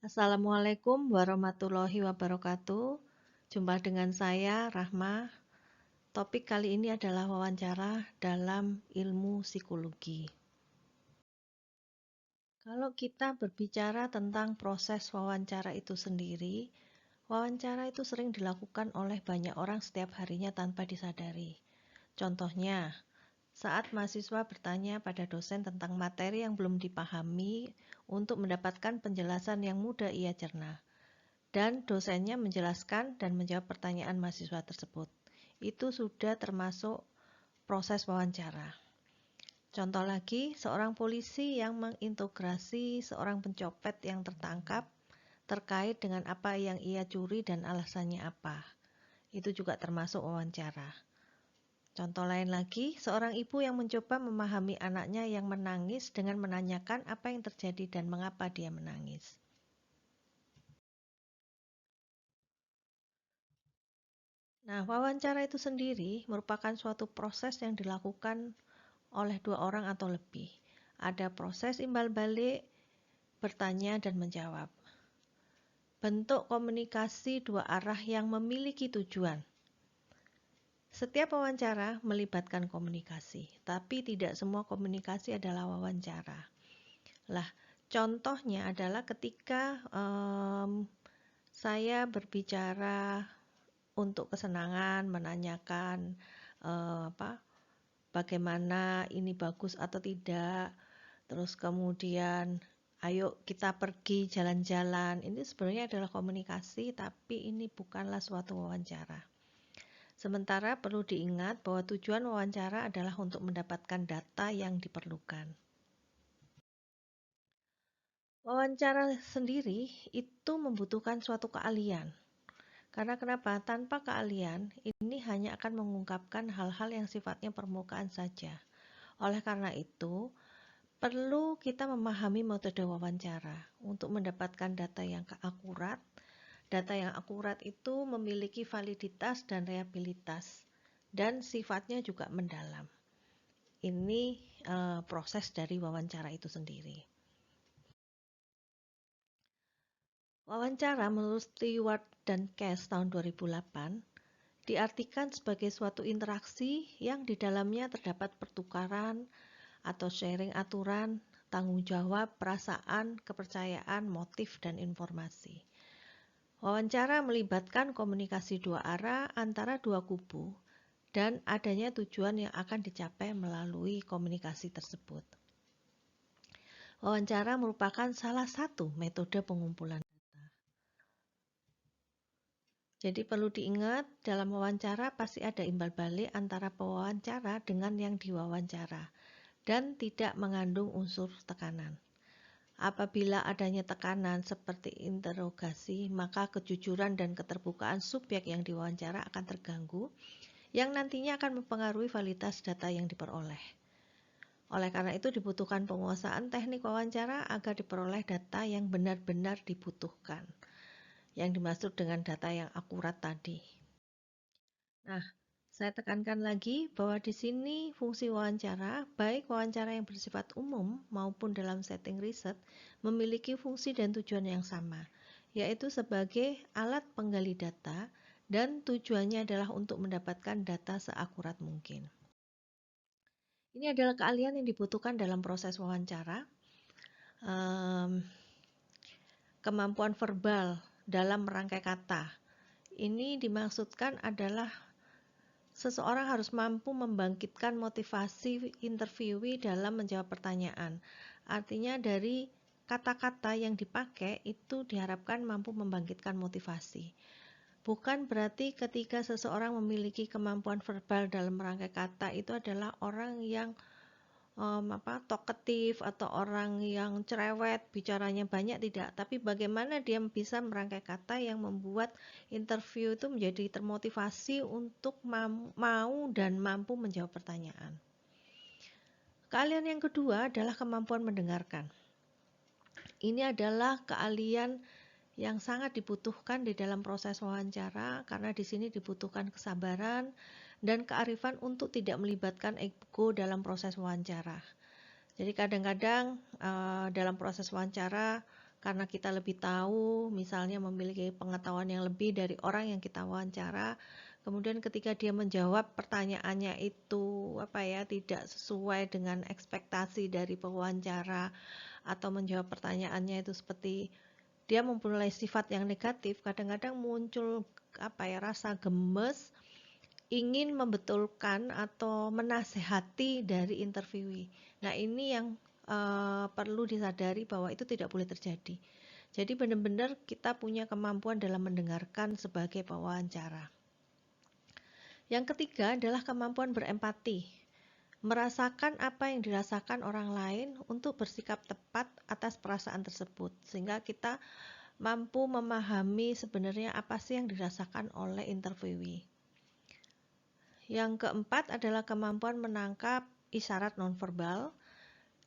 Assalamualaikum warahmatullahi wabarakatuh. Jumpa dengan saya, Rahma. Topik kali ini adalah wawancara dalam ilmu psikologi. Kalau kita berbicara tentang proses wawancara itu sendiri, wawancara itu sering dilakukan oleh banyak orang setiap harinya tanpa disadari. Contohnya, saat mahasiswa bertanya pada dosen tentang materi yang belum dipahami untuk mendapatkan penjelasan yang mudah ia cerna. Dan dosennya menjelaskan dan menjawab pertanyaan mahasiswa tersebut. Itu sudah termasuk proses wawancara. Contoh lagi, seorang polisi yang menginterogasi seorang pencopet yang tertangkap terkait dengan apa yang ia curi dan alasannya apa. Itu juga termasuk wawancara. Contoh lain lagi, seorang ibu yang mencoba memahami anaknya yang menangis dengan menanyakan apa yang terjadi dan mengapa dia menangis. Nah, wawancara itu sendiri merupakan suatu proses yang dilakukan oleh dua orang atau lebih. Ada proses imbal balik, bertanya dan menjawab. Bentuk komunikasi dua arah yang memiliki tujuan. Setiap wawancara melibatkan komunikasi, tapi tidak semua komunikasi adalah wawancara. Lah, contohnya adalah ketika saya berbicara untuk kesenangan, menanyakan bagaimana ini bagus atau tidak, terus kemudian ayo kita pergi jalan-jalan. Ini sebenarnya adalah komunikasi, tapi ini bukanlah suatu wawancara. Sementara perlu diingat bahwa tujuan wawancara adalah untuk mendapatkan data yang diperlukan. Wawancara sendiri itu membutuhkan suatu keahlian. Karena kenapa? Tanpa keahlian, ini hanya akan mengungkapkan hal-hal yang sifatnya permukaan saja. Oleh karena itu, perlu kita memahami metode wawancara untuk mendapatkan data yang akurat. Data yang akurat itu memiliki validitas dan reliabilitas, dan sifatnya juga mendalam. Ini proses dari wawancara itu sendiri. Wawancara menurut Stewart dan Cass tahun 2008 diartikan sebagai suatu interaksi yang di dalamnya terdapat pertukaran atau sharing aturan, tanggung jawab, perasaan, kepercayaan, motif, dan informasi. Wawancara melibatkan komunikasi dua arah antara dua kubu dan adanya tujuan yang akan dicapai melalui komunikasi tersebut. Wawancara merupakan salah satu metode pengumpulan data. Jadi perlu diingat, dalam wawancara pasti ada imbal balik antara pewawancara dengan yang diwawancara dan tidak mengandung unsur tekanan. Apabila adanya tekanan seperti interogasi, maka kejujuran dan keterbukaan subjek yang diwawancara akan terganggu, yang nantinya akan mempengaruhi validitas data yang diperoleh. Oleh karena itu dibutuhkan penguasaan teknik wawancara agar diperoleh data yang benar-benar dibutuhkan, yang dimaksud dengan data yang akurat tadi. Nah, saya tekankan lagi bahwa di sini fungsi wawancara, baik wawancara yang bersifat umum maupun dalam setting riset, memiliki fungsi dan tujuan yang sama, yaitu sebagai alat penggali data dan tujuannya adalah untuk mendapatkan data seakurat mungkin. Ini adalah keahlian yang dibutuhkan dalam proses wawancara. Kemampuan verbal dalam merangkai kata. Ini dimaksudkan adalah seseorang harus mampu membangkitkan motivasi interviewee dalam menjawab pertanyaan. Artinya dari kata-kata yang dipakai itu diharapkan mampu membangkitkan motivasi. Bukan berarti ketika seseorang memiliki kemampuan verbal dalam merangkai kata itu adalah orang yang talkatif atau orang yang cerewet, bicaranya banyak, tidak. Tapi bagaimana dia bisa merangkai kata yang membuat interview itu menjadi termotivasi untuk mau dan mampu menjawab pertanyaan. Keahlian yang kedua adalah kemampuan mendengarkan. Ini adalah keahlian yang sangat dibutuhkan di dalam proses wawancara karena di sini dibutuhkan kesabaran dan kearifan untuk tidak melibatkan ego dalam proses wawancara. Jadi kadang-kadang dalam proses wawancara karena kita lebih tahu, misalnya memiliki pengetahuan yang lebih dari orang yang kita wawancara. Kemudian ketika dia menjawab pertanyaannya itu tidak sesuai dengan ekspektasi dari pewawancara, atau menjawab pertanyaannya itu seperti dia mempunyai sifat yang negatif, kadang-kadang muncul rasa gemes, ingin membetulkan atau menasehati dari interviewee. Nah, ini yang perlu disadari bahwa itu tidak boleh terjadi. Jadi benar-benar kita punya kemampuan dalam mendengarkan sebagai pewawancara. Yang ketiga adalah kemampuan berempati, merasakan apa yang dirasakan orang lain untuk bersikap tepat atas perasaan tersebut, sehingga kita mampu memahami sebenarnya apa sih yang dirasakan oleh interviewee. Yang keempat adalah kemampuan menangkap isyarat nonverbal,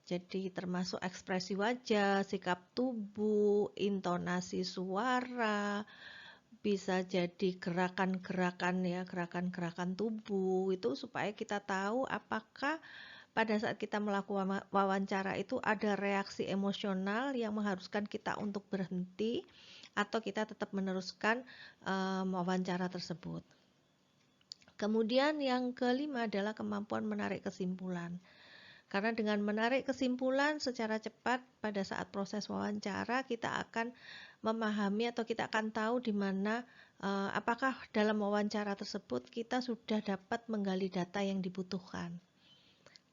jadi termasuk ekspresi wajah, sikap tubuh, intonasi suara, bisa jadi gerakan-gerakan tubuh itu, supaya kita tahu apakah pada saat kita melakukan wawancara itu ada reaksi emosional yang mengharuskan kita untuk berhenti atau kita tetap meneruskan wawancara tersebut. Kemudian yang kelima adalah kemampuan menarik kesimpulan. Karena dengan menarik kesimpulan secara cepat pada saat proses wawancara, kita akan memahami atau kita akan tahu di mana apakah dalam wawancara tersebut kita sudah dapat menggali data yang dibutuhkan.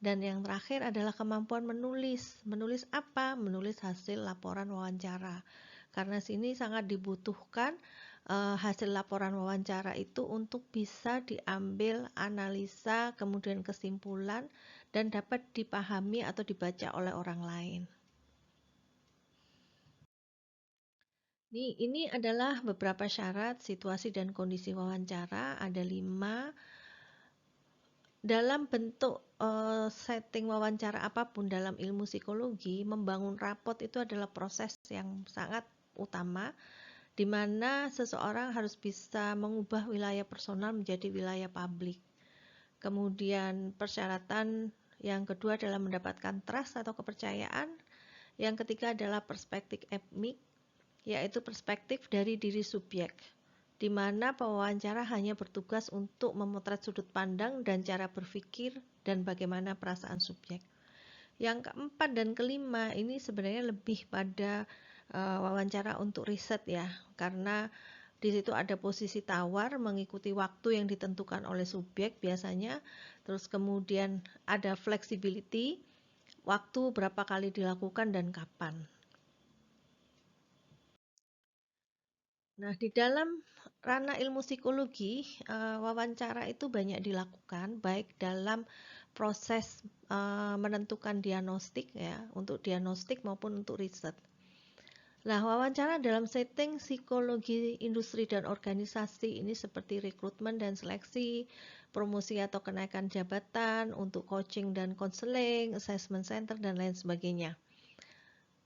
Dan yang terakhir adalah kemampuan menulis. Menulis apa? Menulis hasil laporan wawancara. Karena sini sangat dibutuhkan hasil laporan wawancara itu untuk bisa diambil analisa, kemudian kesimpulan, dan dapat dipahami atau dibaca oleh orang lain. Ini adalah beberapa syarat, situasi, dan kondisi wawancara. Ada 5. Dalam bentuk setting wawancara apapun dalam ilmu psikologi, membangun rapot itu adalah proses yang sangat utama, di mana seseorang harus bisa mengubah wilayah personal menjadi wilayah publik. Kemudian persyaratan yang kedua adalah mendapatkan trust atau kepercayaan. Yang ketiga adalah perspektif epik, yaitu perspektif dari diri subjek, di mana pewawancara hanya bertugas untuk memotret sudut pandang dan cara berpikir dan bagaimana perasaan subjek. Yang keempat dan kelima ini sebenarnya lebih pada wawancara untuk riset ya, karena di situ ada posisi tawar mengikuti waktu yang ditentukan oleh subjek biasanya, terus kemudian ada flexibility, waktu berapa kali dilakukan dan kapan. Nah, di dalam ranah ilmu psikologi, wawancara itu banyak dilakukan, baik dalam proses menentukan diagnostik ya, untuk diagnostik maupun untuk riset. Nah, wawancara dalam setting psikologi industri dan organisasi ini seperti rekrutmen dan seleksi, promosi atau kenaikan jabatan, untuk coaching dan konseling, assessment center, dan lain sebagainya.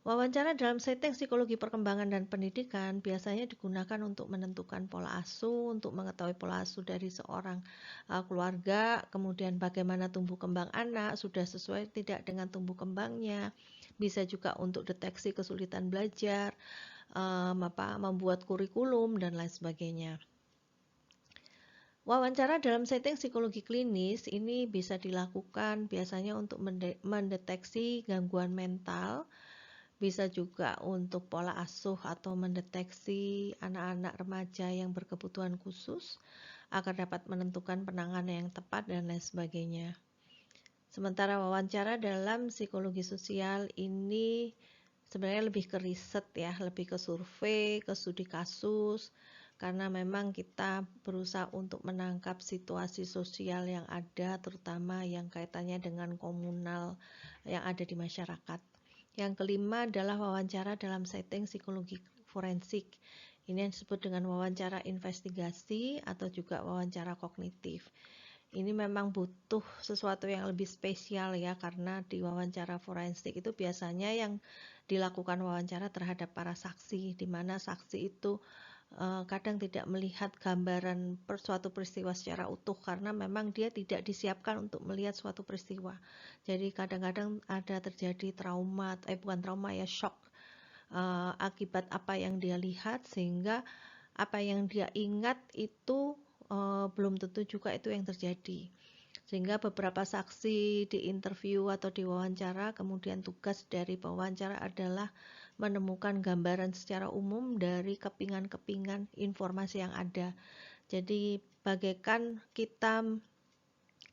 Wawancara dalam setting psikologi perkembangan dan pendidikan biasanya digunakan untuk menentukan pola asuh, untuk mengetahui pola asuh dari seorang keluarga, kemudian bagaimana tumbuh kembang anak, sudah sesuai tidak dengan tumbuh kembangnya. Bisa juga untuk deteksi kesulitan belajar, membuat kurikulum, dan lain sebagainya. Wawancara dalam setting psikologi klinis ini bisa dilakukan biasanya untuk mendeteksi gangguan mental, bisa juga untuk pola asuh atau mendeteksi anak-anak remaja yang berkebutuhan khusus agar dapat menentukan penanganan yang tepat dan lain sebagainya. Sementara wawancara dalam psikologi sosial ini sebenarnya lebih ke riset ya, lebih ke survei, ke studi kasus, karena memang kita berusaha untuk menangkap situasi sosial yang ada, terutama yang kaitannya dengan komunal yang ada di masyarakat. Yang kelima adalah wawancara dalam setting psikologi forensik. Ini yang disebut dengan wawancara investigasi atau juga wawancara kognitif. Ini memang butuh sesuatu yang lebih spesial ya, karena di wawancara forensik itu biasanya yang dilakukan wawancara terhadap para saksi, di mana saksi itu kadang tidak melihat gambaran suatu peristiwa secara utuh karena memang dia tidak disiapkan untuk melihat suatu peristiwa. Jadi kadang-kadang ada terjadi trauma, bukan trauma ya, shock akibat apa yang dia lihat, sehingga apa yang dia ingat itu belum tentu juga itu yang terjadi. Sehingga beberapa saksi di interview atau di wawancara, kemudian tugas dari pewawancara adalah menemukan gambaran secara umum dari kepingan-kepingan informasi yang ada. Jadi bagaikan kita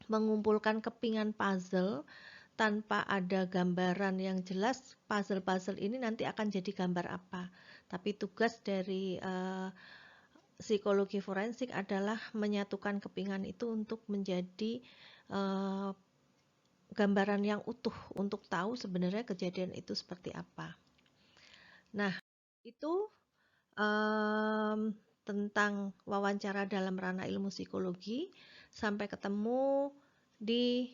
mengumpulkan kepingan puzzle tanpa ada gambaran yang jelas, puzzle-puzzle ini nanti akan jadi gambar apa. Tapi tugas dari psikologi forensik adalah menyatukan kepingan itu untuk menjadi gambaran yang utuh untuk tahu sebenarnya kejadian itu seperti apa. Nah, itu tentang wawancara dalam ranah ilmu psikologi. Sampai ketemu di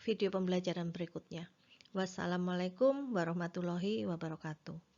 video pembelajaran berikutnya. Wassalamualaikum warahmatullahi wabarakatuh.